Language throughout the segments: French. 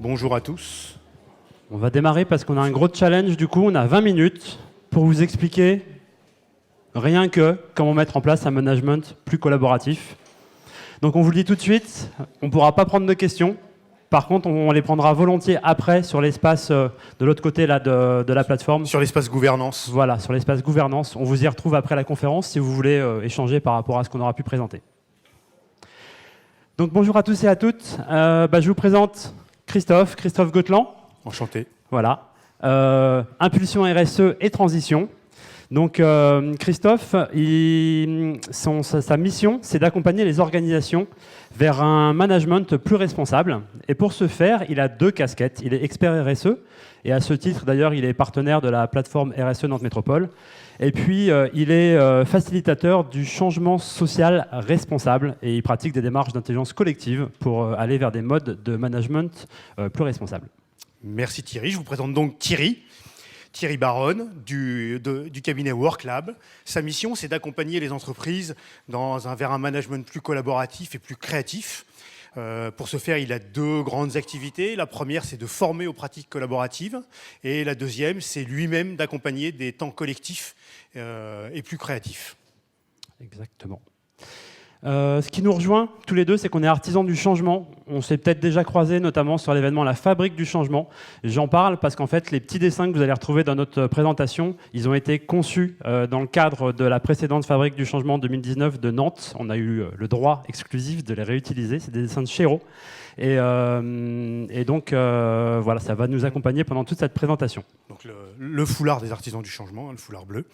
bonjour à tous. On va démarrer parce qu'on a un gros challenge. Du coup, on a 20 minutes pour vous expliquer rien que comment mettre en place un management plus collaboratif. Donc on vous le dit tout de suite, on ne pourra pas prendre de questions. Par contre, on les prendra volontiers après sur l'espace de l'autre côté là, de la plateforme. Sur l'espace gouvernance. Voilà, sur l'espace gouvernance. On vous y retrouve après la conférence si vous voulez échanger par rapport à ce qu'on aura pu présenter. Donc bonjour à tous et à toutes. Je vous présente Christophe Gotteland. Enchanté. Voilà. Impulsion RSE et transition. Donc Christophe, sa mission, c'est d'accompagner les organisations vers un management plus responsable. Et pour ce faire, il a 2 casquettes. Il est expert RSE, et à ce titre, d'ailleurs, il est partenaire de la plateforme RSE Nantes Métropole. Et puis, il est facilitateur du changement social responsable, et il pratique des démarches d'intelligence collective pour aller vers des modes de management plus responsables. Merci Thierry. Je vous présente donc Thierry Baronne du cabinet WorkLab. Sa mission, c'est d'accompagner les entreprises vers un management plus collaboratif et plus créatif. Pour ce faire, il a 2 grandes activités. La première, c'est de former aux pratiques collaboratives. Et la deuxième, c'est lui-même d'accompagner des temps collectifs et plus créatifs. Exactement. Ce qui nous rejoint tous les deux, c'est qu'on est artisans du changement. On s'est peut-être déjà croisés, notamment sur l'événement La Fabrique du Changement. J'en parle parce qu'en fait, les petits dessins que vous allez retrouver dans notre présentation, ils ont été conçus dans le cadre de la précédente Fabrique du Changement 2019 de Nantes. On a eu le droit exclusif de les réutiliser. C'est des dessins de Chéreau. Et donc, voilà, ça va nous accompagner pendant toute cette présentation. Donc le foulard des artisans du changement, le foulard bleu.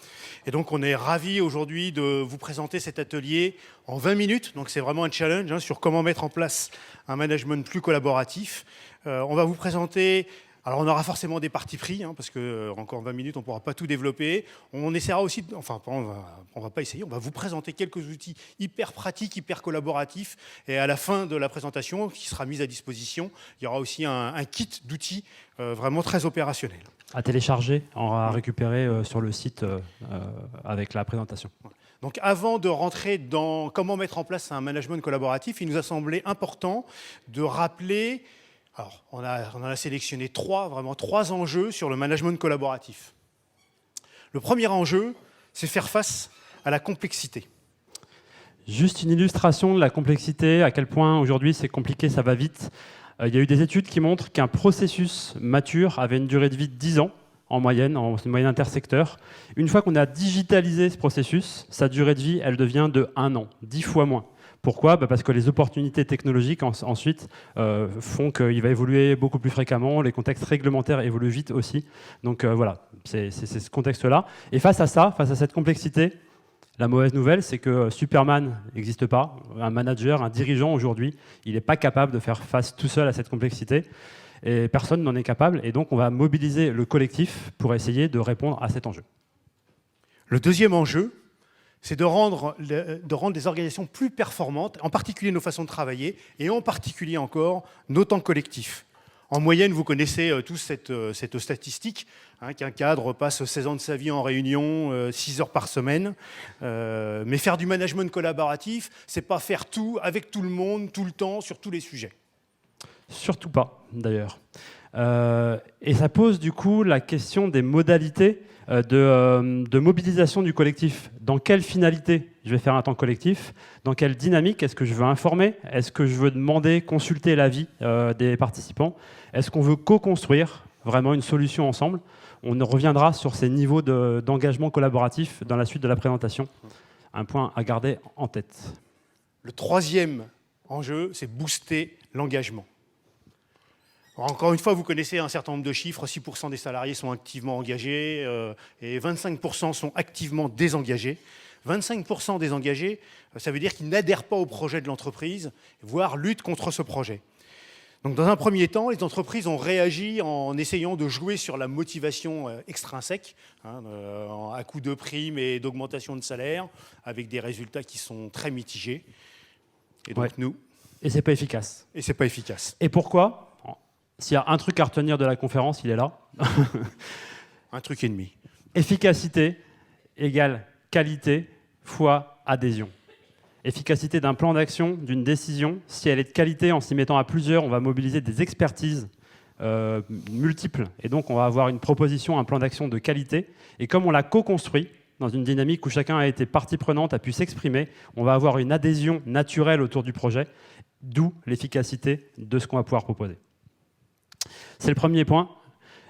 Et donc, on est ravis aujourd'hui de vous présenter cet atelier en 20 minutes. Donc, c'est vraiment un challenge sur comment mettre en place un management plus collaboratif. On va vous présenter... Alors, on aura forcément des parties pris, parce que encore 20 minutes, on ne pourra pas tout développer. On essaiera aussi, on va pas essayer, on va vous présenter quelques outils hyper pratiques, hyper collaboratifs. Et à la fin de la présentation, qui sera mise à disposition, il y aura aussi un kit d'outils vraiment très opérationnel. À télécharger, à récupérer sur le site avec la présentation. Donc avant de rentrer dans comment mettre en place un management collaboratif, il nous a semblé important de rappeler... Alors, on en a sélectionné 3 enjeux sur le management collaboratif. Le premier enjeu, c'est faire face à la complexité. Juste une illustration de la complexité, à quel point aujourd'hui c'est compliqué, ça va vite. Il y a eu des études qui montrent qu'un processus mature avait une durée de vie de 10 ans en moyenne intersecteur. Une fois qu'on a digitalisé ce processus, sa durée de vie, elle devient de 1 an, 10 fois moins. Pourquoi ? Parce que les opportunités technologiques ensuite font qu'il va évoluer beaucoup plus fréquemment, les contextes réglementaires évoluent vite aussi. Donc voilà, c'est ce contexte-là. Et face à cette complexité, la mauvaise nouvelle, c'est que Superman n'existe pas. Un manager, un dirigeant aujourd'hui, il n'est pas capable de faire face tout seul à cette complexité. Et personne n'en est capable. Et donc on va mobiliser le collectif pour essayer de répondre à cet enjeu. Le deuxième enjeu, c'est de rendre les organisations plus performantes, en particulier nos façons de travailler, et en particulier encore nos temps collectifs. En moyenne, vous connaissez tous cette statistique, qu'un cadre passe 16 ans de sa vie en réunion, 6 heures par semaine. Mais faire du management collaboratif, c'est pas faire tout avec tout le monde, tout le temps, sur tous les sujets. Surtout pas, d'ailleurs. Et ça pose du coup la question des modalités de mobilisation du collectif. Dans quelle finalité je vais faire un temps collectif ? Dans quelle dynamique ? Est-ce que je veux informer ? Est-ce que je veux demander, consulter l'avis des participants ? Est-ce qu'on veut co-construire vraiment une solution ensemble ? On reviendra sur ces niveaux d'engagement collaboratif dans la suite de la présentation. Un point à garder en tête. Le troisième enjeu, c'est booster l'engagement. Encore une fois, vous connaissez un certain nombre de chiffres. 6% des salariés sont activement engagés et 25% sont activement désengagés. 25% désengagés, ça veut dire qu'ils n'adhèrent pas au projet de l'entreprise, voire luttent contre ce projet. Donc, dans un premier temps, les entreprises ont réagi en essayant de jouer sur la motivation extrinsèque, à coup de primes et d'augmentation de salaire, avec des résultats qui sont très mitigés. Et donc, Et c'est pas efficace. Et c'est pas efficace. Et pourquoi ? S'il y a un truc à retenir de la conférence, il est là. Un truc et demi. Efficacité égale qualité fois adhésion. Efficacité d'un plan d'action, d'une décision. Si elle est de qualité, en s'y mettant à plusieurs, on va mobiliser des expertises multiples. Et donc, on va avoir une proposition, un plan d'action de qualité. Et comme on l'a co-construit, dans une dynamique où chacun a été partie prenante, a pu s'exprimer, on va avoir une adhésion naturelle autour du projet, d'où l'efficacité de ce qu'on va pouvoir proposer. C'est le premier point.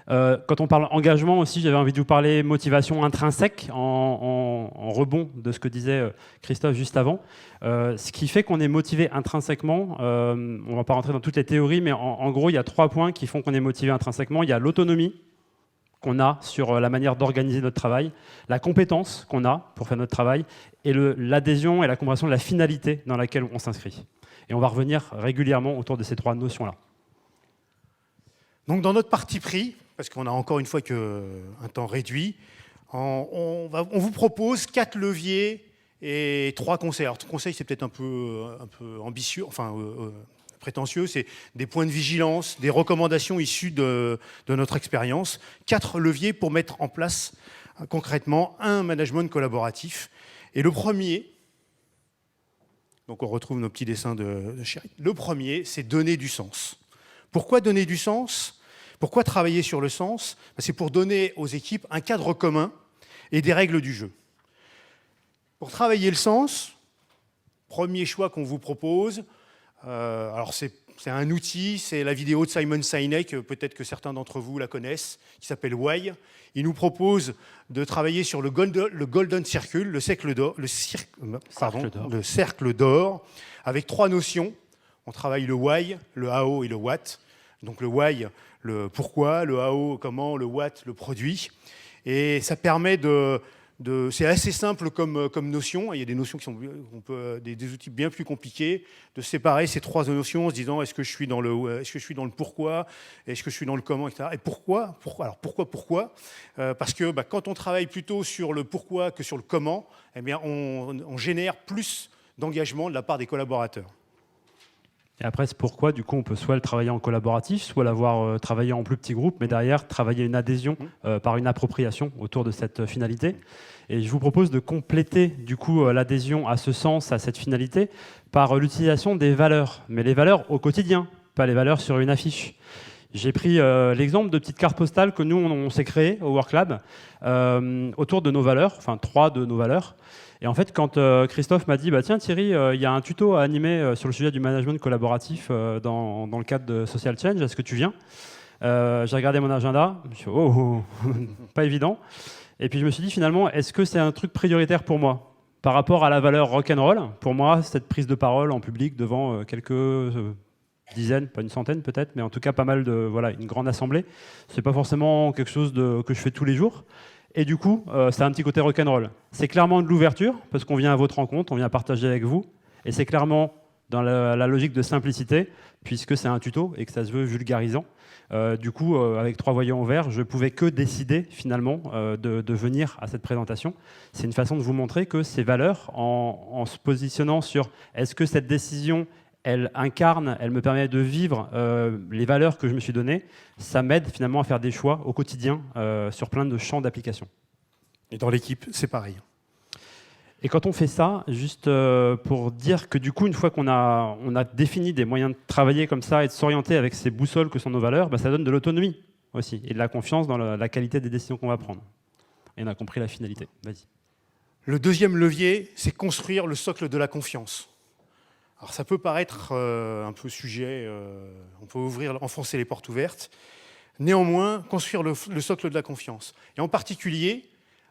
Quand on parle engagement aussi, j'avais envie de vous parler motivation intrinsèque, en rebond de ce que disait Christophe juste avant. Ce qui fait qu'on est motivé intrinsèquement, on ne va pas rentrer dans toutes les théories, mais en gros, il y a 3 points qui font qu'on est motivé intrinsèquement. Il y a l'autonomie qu'on a sur la manière d'organiser notre travail, la compétence qu'on a pour faire notre travail, et l'adhésion et la compréhension de la finalité dans laquelle on s'inscrit. Et on va revenir régulièrement autour de ces 3 notions-là. Donc dans notre parti pris, parce qu'on a encore une fois un temps réduit, on vous propose 4 leviers et 3 conseils. Alors, conseils, c'est peut-être un peu ambitieux, enfin prétentieux, c'est des points de vigilance, des recommandations issues de notre expérience. 4 leviers pour mettre en place concrètement un management collaboratif. Et le premier, donc on retrouve nos petits dessins de Chéri. Le premier, c'est donner du sens. Pourquoi donner du sens ? Pourquoi travailler sur le sens ? C'est pour donner aux équipes un cadre commun et des règles du jeu. Pour travailler le sens, premier choix qu'on vous propose, alors c'est un outil, c'est la vidéo de Simon Sinek, peut-être que certains d'entre vous la connaissent, qui s'appelle Why. Il nous propose de travailler sur le Golden Circle, le cercle d'or, avec 3 notions. On travaille le Why, le How et le What. Donc le Why, le pourquoi, le How, comment, le What, le produit. Et ça permet c'est assez simple comme notion. Il y a des notions qui sont des outils bien plus compliqués, de séparer ces 3 notions en se disant est-ce que je suis dans le pourquoi, est-ce que je suis dans le comment, etc. Et pourquoi ? Alors pourquoi ? Parce que quand on travaille plutôt sur le pourquoi que sur le comment, eh bien on génère plus d'engagement de la part des collaborateurs. Et après, c'est pourquoi, du coup, on peut soit le travailler en collaboratif, soit l'avoir travaillé en plus petit groupe, mais derrière, travailler une adhésion par une appropriation autour de cette finalité. Et je vous propose de compléter, du coup, l'adhésion à ce sens, à cette finalité, par l'utilisation des valeurs. Mais les valeurs au quotidien, pas les valeurs sur une affiche. J'ai pris l'exemple de petites cartes postales que nous, on s'est créées au WorkLab autour de nos valeurs, enfin 3 de nos valeurs. Et en fait, quand Christophe m'a dit tiens Thierry, il y a un tuto à animer sur le sujet du management collaboratif dans le cadre de Social Change, est-ce que tu viens ? J'ai regardé mon agenda, je me suis dit, pas évident. Et puis je me suis dit finalement, est-ce que c'est un truc prioritaire pour moi ? Par rapport à la valeur rock'n'roll, pour moi, cette prise de parole en public devant quelques dizaines, pas une centaine peut-être, mais en tout cas pas mal une grande assemblée, c'est pas forcément quelque chose que je fais tous les jours. Et du coup, c'est un petit côté rock'n'roll. C'est clairement de l'ouverture, parce qu'on vient à votre rencontre, on vient partager avec vous. Et c'est clairement dans la logique de simplicité, puisque c'est un tuto et que ça se veut vulgarisant. Du coup, avec 3 voyants au vert, je ne pouvais que décider finalement de venir à cette présentation. C'est une façon de vous montrer que ces valeurs, en se positionnant sur est-ce que cette décision elle incarne, elle me permet de vivre les valeurs que je me suis données, ça m'aide finalement à faire des choix au quotidien sur plein de champs d'application. Et dans l'équipe, c'est pareil. Et quand on fait ça, juste pour dire que du coup, une fois qu'on a défini des moyens de travailler comme ça et de s'orienter avec ces boussoles que sont nos valeurs, ça donne de l'autonomie aussi et de la confiance dans la qualité des décisions qu'on va prendre. Et on a compris la finalité. Vas-y. Le deuxième levier, c'est construire le socle de la confiance. Alors ça peut paraître un peu sujet, on peut enfoncer les portes ouvertes. Néanmoins, construire le socle de la confiance. Et en particulier,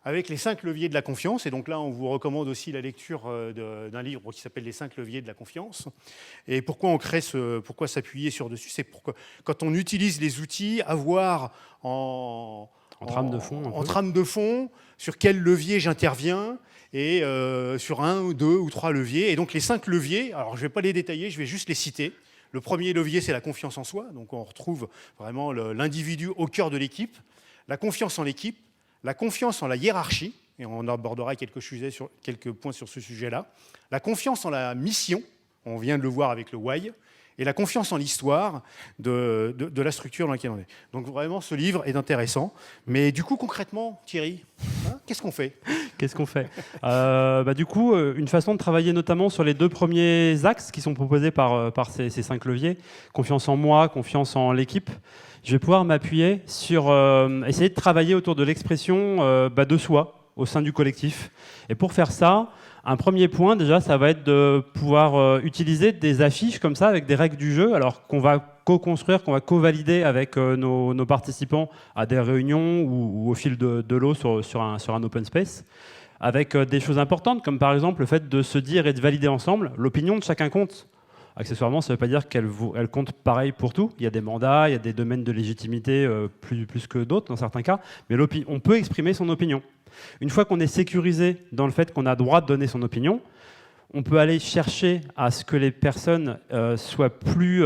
avec les 5 leviers de la confiance. Et donc là, on vous recommande aussi la lecture d'un livre qui s'appelle « Les 5 leviers de la confiance ». Et pourquoi on crée pourquoi s'appuyer sur dessus ? C'est pour que, quand on utilise les outils, avoir en trame de fond, sur quel levier j'interviens, et sur 1, 2 ou 3 leviers. Et donc les 5 leviers, alors je ne vais pas les détailler, je vais juste les citer. Le premier levier, c'est la confiance en soi. Donc on retrouve vraiment l'individu au cœur de l'équipe. La confiance en l'équipe, la confiance en la hiérarchie, et on abordera quelques points sur ce sujet-là. La confiance en la mission, on vient de le voir avec le why. et la confiance en l'histoire de la structure dans laquelle on est. Donc vraiment, ce livre est intéressant. Mais du coup, concrètement, Thierry, qu'est-ce qu'on fait ? Qu'est-ce qu'on fait ? Du coup, une façon de travailler notamment sur les 2 premiers axes qui sont proposés par ces 5 leviers, confiance en moi, confiance en l'équipe, je vais pouvoir m'appuyer sur essayer de travailler autour de l'expression de soi au sein du collectif. Et pour faire ça, un premier point, déjà, ça va être de pouvoir utiliser des affiches comme ça, avec des règles du jeu, alors qu'on va co-construire, qu'on va co-valider avec nos participants à des réunions ou au fil de l'eau sur un open space, avec des choses importantes, comme par exemple le fait de se dire et de valider ensemble l'opinion de chacun compte. Accessoirement, ça ne veut pas dire qu'elle compte pareil pour tout. Il y a des mandats, il y a des domaines de légitimité plus que d'autres dans certains cas, mais on peut exprimer son opinion. Une fois qu'on est sécurisé dans le fait qu'on a droit de donner son opinion, on peut aller chercher à ce que les personnes soient plus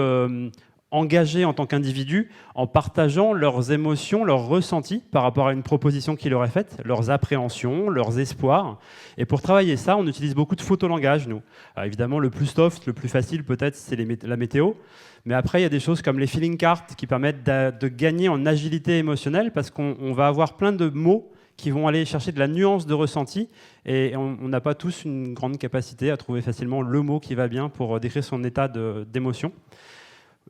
engagées en tant qu'individus en partageant leurs émotions, leurs ressentis par rapport à une proposition qui leur est faite, leurs appréhensions, leurs espoirs. Et pour travailler ça, on utilise beaucoup de photolangage, nous. Alors évidemment, le plus soft, le plus facile peut-être, c'est la météo. Mais après, il y a des choses comme les feeling cards qui permettent de gagner en agilité émotionnelle parce qu'on va avoir plein de mots qui vont aller chercher de la nuance de ressenti et on n'a pas tous une grande capacité à trouver facilement le mot qui va bien pour décrire son état d'émotion.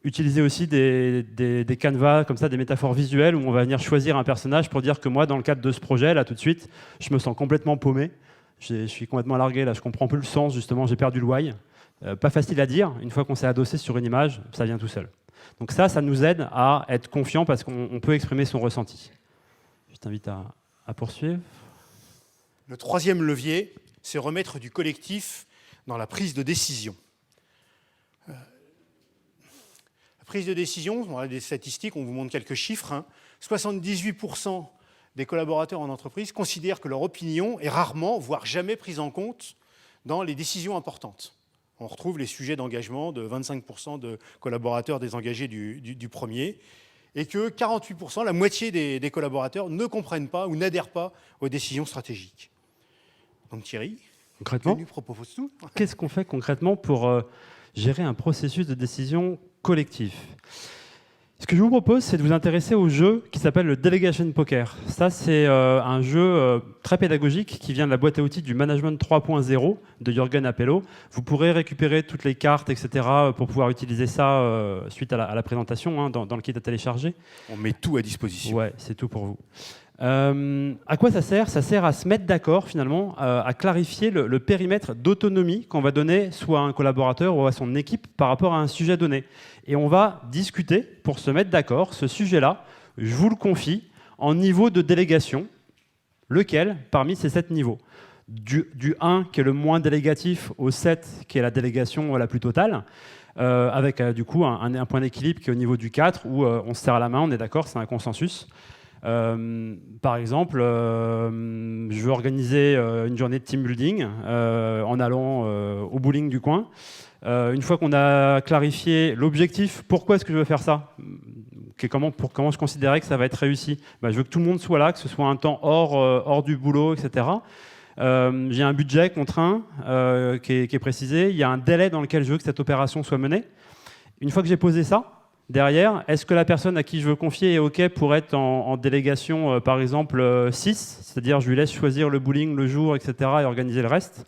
Utiliser aussi des canevas comme ça, des métaphores visuelles où on va venir choisir un personnage pour dire que moi, dans le cadre de ce projet, là tout de suite, je me sens complètement paumé. Je suis complètement largué, là je comprends plus le sens, justement, j'ai perdu le why. Pas facile à dire, une fois qu'on s'est adossé sur une image, ça vient tout seul. Donc ça nous aide à être confiant parce qu'on peut exprimer son ressenti. Je t'invite à poursuivre. Le 3e levier, c'est remettre du collectif dans la prise de décision. La prise de décision, on a des statistiques, on vous montre quelques chiffres. 78% des collaborateurs en entreprise considèrent que leur opinion est rarement, voire jamais prise en compte dans les décisions importantes. On retrouve les sujets d'engagement de 25% de collaborateurs désengagés du premier, et que 48%, la moitié des collaborateurs, ne comprennent pas ou n'adhèrent pas aux décisions stratégiques. Donc Thierry, concrètement, tu proposes tout. Qu'est-ce qu'on fait concrètement pour gérer un processus de décision collectif ? Ce que je vous propose, c'est de vous intéresser au jeu qui s'appelle le Delegation Poker. Ça, c'est un jeu très pédagogique qui vient de la boîte à outils du Management 3.0 de Jürgen Appelo. Vous pourrez récupérer toutes les cartes, etc. pour pouvoir utiliser ça suite à la présentation dans le kit à télécharger. On met tout à disposition. Ouais, c'est tout pour vous. À quoi ça sert ? Ça sert à se mettre d'accord finalement, à clarifier le périmètre d'autonomie qu'on va donner soit à un collaborateur ou à son équipe par rapport à un sujet donné. Et on va discuter pour se mettre d'accord, ce sujet-là, je vous le confie, en niveau de délégation, lequel parmi ces 7 niveaux ? Du 1 qui est le moins délégatif au 7 qui est la délégation la plus totale, avec du coup un point d'équilibre qui est au niveau du 4 où on se serre à la main, on est d'accord, c'est un consensus. Par exemple, je veux organiser une journée de team building en allant au bowling du coin. Une fois qu'on a clarifié l'objectif, pourquoi est-ce que je veux faire ça ? Comment je considérais que ça va être réussi ? Je veux que tout le monde soit là, que ce soit un temps hors du boulot, etc. J'ai un budget contraint qui est précisé. Il y a un délai dans lequel je veux que cette opération soit menée. Une fois que j'ai posé ça, derrière, est-ce que la personne à qui je veux confier est OK pour être en délégation, par exemple, 6, c'est-à-dire je lui laisse choisir le bowling, le jour, etc. et organiser le reste.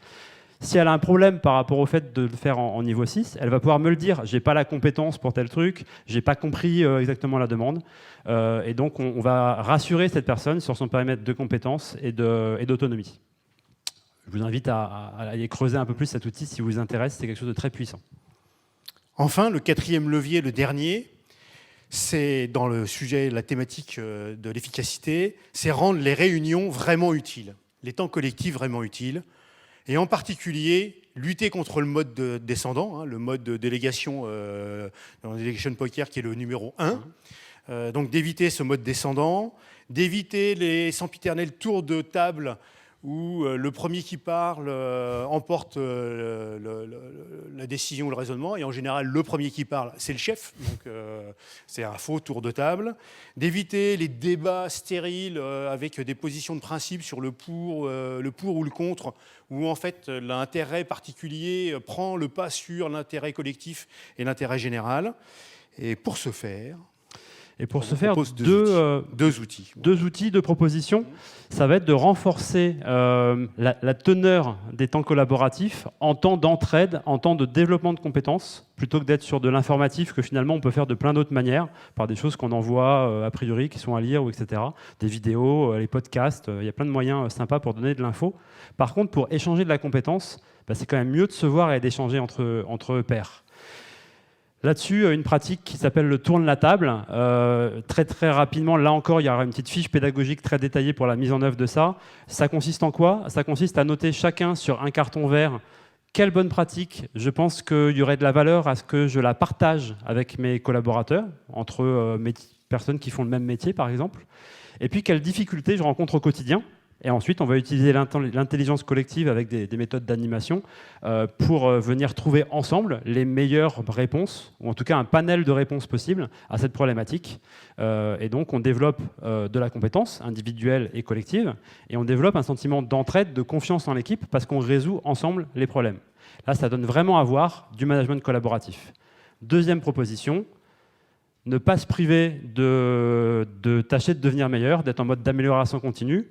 Si elle a un problème par rapport au fait de le faire en niveau 6, elle va pouvoir me le dire. Je n'ai pas la compétence pour tel truc, je n'ai pas compris exactement la demande. Et donc, on va rassurer cette personne sur son périmètre de compétences et d'autonomie. Je vous invite à aller creuser un peu plus cet outil si vous intéresse. C'est quelque chose de très puissant. Enfin, le 4e levier, le dernier, c'est dans le sujet, la thématique de l'efficacité, c'est rendre les réunions vraiment utiles, les temps collectifs vraiment utiles. Et en particulier, lutter contre le mode descendant, le mode de délégation, dans le Delegation Poker qui est le numéro 1. Donc d'éviter ce mode descendant, d'éviter les sempiternels tours de table où le premier qui parle emporte la décision, le raisonnement, et en général, le premier qui parle, c'est le chef, donc c'est un faux tour de table. D'éviter les débats stériles avec des positions de principe sur le pour ou le contre, où en fait l'intérêt particulier prend le pas sur l'intérêt collectif et l'intérêt général. Et pour ce faire, deux outils. Deux outils de proposition. Ça va être de renforcer la teneur des temps collaboratifs en temps d'entraide, en temps de développement de compétences, plutôt que d'être sur de l'informatif que finalement on peut faire de plein d'autres manières, par des choses qu'on envoie a priori, qui sont à lire, ou etc. Des vidéos, les podcasts, il y a plein de moyens sympas pour donner de l'info. Par contre, pour échanger de la compétence, c'est quand même mieux de se voir et d'échanger entre pairs. Là-dessus, une pratique qui s'appelle le tourne la table. Très rapidement, là encore, il y aura une petite fiche pédagogique très détaillée pour la mise en œuvre de ça. Ça consiste en quoi? Ça consiste à noter chacun sur un carton vert quelle bonne pratique je pense qu'il y aurait de la valeur à ce que je la partage avec mes collaborateurs, entre personnes qui font le même métier par exemple. Et puis quelles difficultés je rencontre au quotidien. Et ensuite, on va utiliser l'intelligence collective avec des méthodes d'animation pour venir trouver ensemble les meilleures réponses, ou en tout cas un panel de réponses possibles à cette problématique. Et donc, on développe de la compétence individuelle et collective, et on développe un sentiment d'entraide, de confiance en l'équipe, parce qu'on résout ensemble les problèmes. Là, ça donne vraiment à voir du management collaboratif. Deuxième proposition, ne pas se priver de tâcher de devenir meilleur, d'être en mode d'amélioration continue.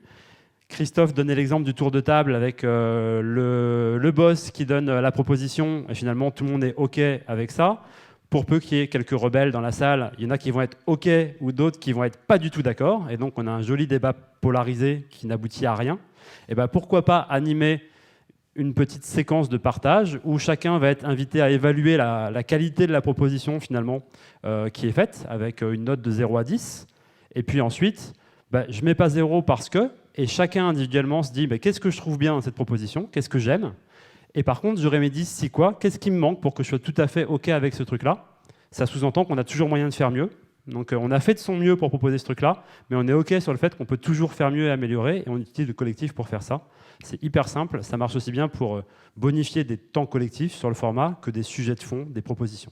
Christophe donnait l'exemple du tour de table avec le boss qui donne la proposition et finalement tout le monde est OK avec ça. Pour peu qu'il y ait quelques rebelles dans la salle, il y en a qui vont être OK ou d'autres qui vont être pas du tout d'accord. Et donc on a un joli débat polarisé qui n'aboutit à rien. Et ben pourquoi pas animer une petite séquence de partage où chacun va être invité à évaluer la qualité de la proposition finalement qui est faite avec une note de 0 à 10. Et puis ensuite, je ne mets pas 0 parce que... Et chacun individuellement se dit qu'est-ce que je trouve bien dans cette proposition, qu'est-ce que j'aime. Et par contre, je remédie si quoi, qu'est-ce qui me manque pour que je sois tout à fait OK avec ce truc-là. Ça sous-entend qu'on a toujours moyen de faire mieux. Donc on a fait de son mieux pour proposer ce truc-là, mais on est OK sur le fait qu'on peut toujours faire mieux et améliorer, et on utilise le collectif pour faire ça. C'est hyper simple, ça marche aussi bien pour bonifier des temps collectifs sur le format que des sujets de fond, des propositions.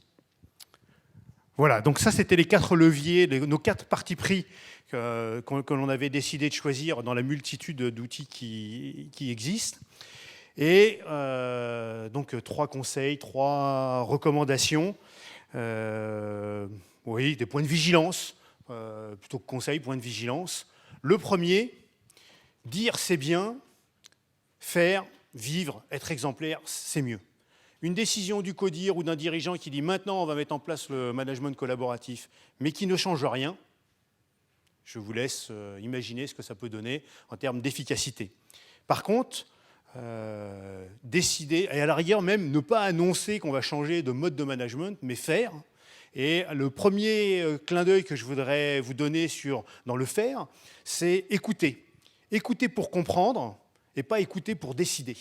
Voilà, donc ça c'était les 4 leviers, nos 4 partis pris que l'on avait décidé de choisir dans la multitude d'outils qui existent. Et donc 3 conseils, 3 recommandations, oui, des points de vigilance, plutôt que conseils, points de vigilance. Le premier, dire c'est bien, faire, vivre, être exemplaire, c'est mieux. Une décision du CODIR ou d'un dirigeant qui dit maintenant on va mettre en place le management collaboratif, mais qui ne change rien, je vous laisse imaginer ce que ça peut donner en termes d'efficacité. Par contre, décider, et à la rigueur même ne pas annoncer qu'on va changer de mode de management, mais faire. Et le premier clin d'œil que je voudrais vous donner dans le faire, c'est écouter. Écouter pour comprendre et pas écouter pour décider.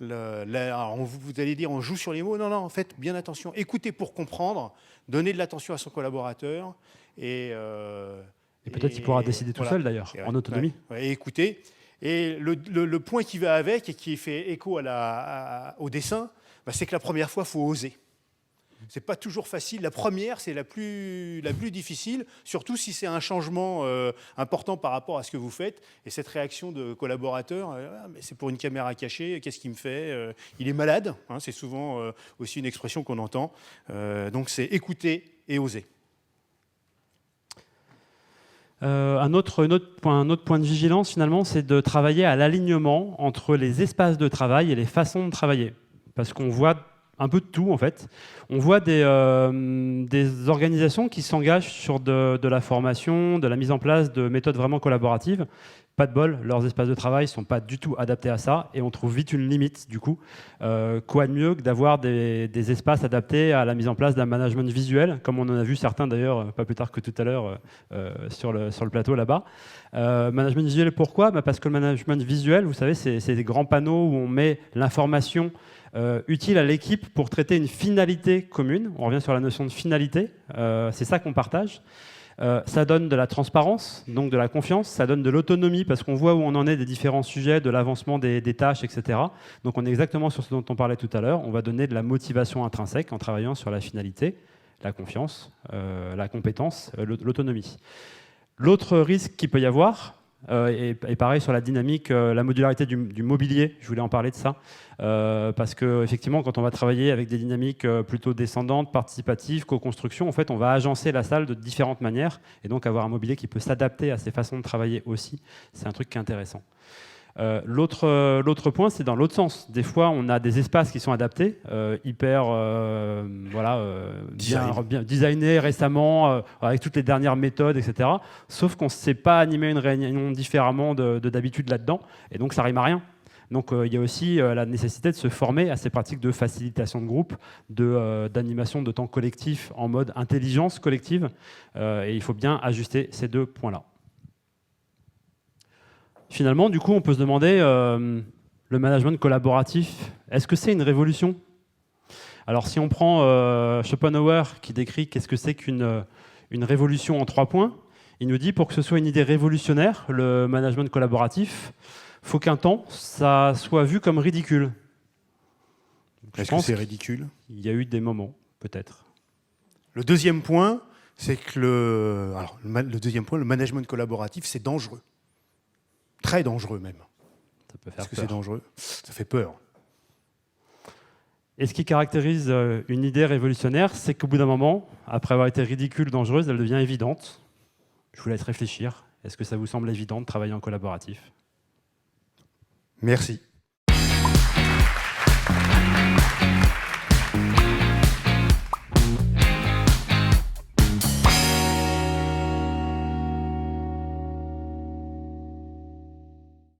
Alors vous allez dire on joue sur les mots, non, en fait, bien attention. Écouter pour comprendre, donner de l'attention à son collaborateur et peut-être qu'il pourra décider tout seul d'ailleurs, en autonomie. Et écouter. Et le point qui va avec et qui fait écho au dessin, c'est que la première fois, il faut oser. C'est pas toujours facile. La première, c'est la plus difficile, surtout si c'est un changement important par rapport à ce que vous faites. Et cette réaction de collaborateur, mais c'est pour une caméra cachée, qu'est-ce qu'il me fait? Il est malade, c'est souvent aussi une expression qu'on entend. Donc c'est écouter et oser. Un autre point de vigilance, finalement, c'est de travailler à l'alignement entre les espaces de travail et les façons de travailler. Parce qu'on voit un peu de tout, en fait. On voit des organisations qui s'engagent sur de la formation, de la mise en place de méthodes vraiment collaboratives. Pas de bol, leurs espaces de travail ne sont pas du tout adaptés à ça, et on trouve vite une limite, du coup. Quoi de mieux que d'avoir des espaces adaptés à la mise en place d'un management visuel, comme on en a vu certains d'ailleurs, pas plus tard que tout à l'heure, sur le plateau là-bas. Management visuel, pourquoi? Parce que le management visuel, vous savez, c'est des grands panneaux où on met l'information utile à l'équipe pour traiter une finalité commune. On revient sur la notion de finalité, c'est ça qu'on partage. Ça donne de la transparence, donc de la confiance, ça donne de l'autonomie parce qu'on voit où on en est des différents sujets, de l'avancement des tâches, etc. Donc on est exactement sur ce dont on parlait tout à l'heure. On va donner de la motivation intrinsèque en travaillant sur la finalité, la confiance, la compétence, l'autonomie. L'autre risque qu'il peut y avoir, et pareil sur la dynamique, la modularité du mobilier, je voulais en parler de ça, parce qu'effectivement, quand on va travailler avec des dynamiques plutôt descendantes, participatives, co-construction, en fait, on va agencer la salle de différentes manières, et donc avoir un mobilier qui peut s'adapter à ces façons de travailler aussi, c'est un truc qui est intéressant. L'autre point, c'est dans l'autre sens. Des fois, on a des espaces qui sont adaptés, bien designés récemment, avec toutes les dernières méthodes, etc. Sauf qu'on ne sait pas animer une réunion différemment de d'habitude là-dedans, et donc ça rime à rien. Donc il y a aussi la nécessité de se former à ces pratiques de facilitation de groupe, d'animation de temps collectif en mode intelligence collective, et il faut bien ajuster ces deux points-là. Finalement, du coup, on peut se demander, le management collaboratif, est-ce que c'est une révolution? Alors, si on prend Schopenhauer, qui décrit qu'est-ce que c'est qu'une révolution en 3 points, il nous dit, pour que ce soit une idée révolutionnaire, le management collaboratif, il faut qu'un temps, ça soit vu comme ridicule. Est-ce que c'est ridicule? Il y a eu des moments, peut-être. Le deuxième point, c'est que le management collaboratif, c'est dangereux. Très dangereux même. Ça peut faire Est-ce que peur. c'est dangereux? Ça fait peur. Et ce qui caractérise une idée révolutionnaire, c'est qu'au bout d'un moment, après avoir été ridicule, dangereuse, elle devient évidente. Je vous laisse réfléchir. Est-ce que ça vous semble évident de travailler en collaboratif? Merci.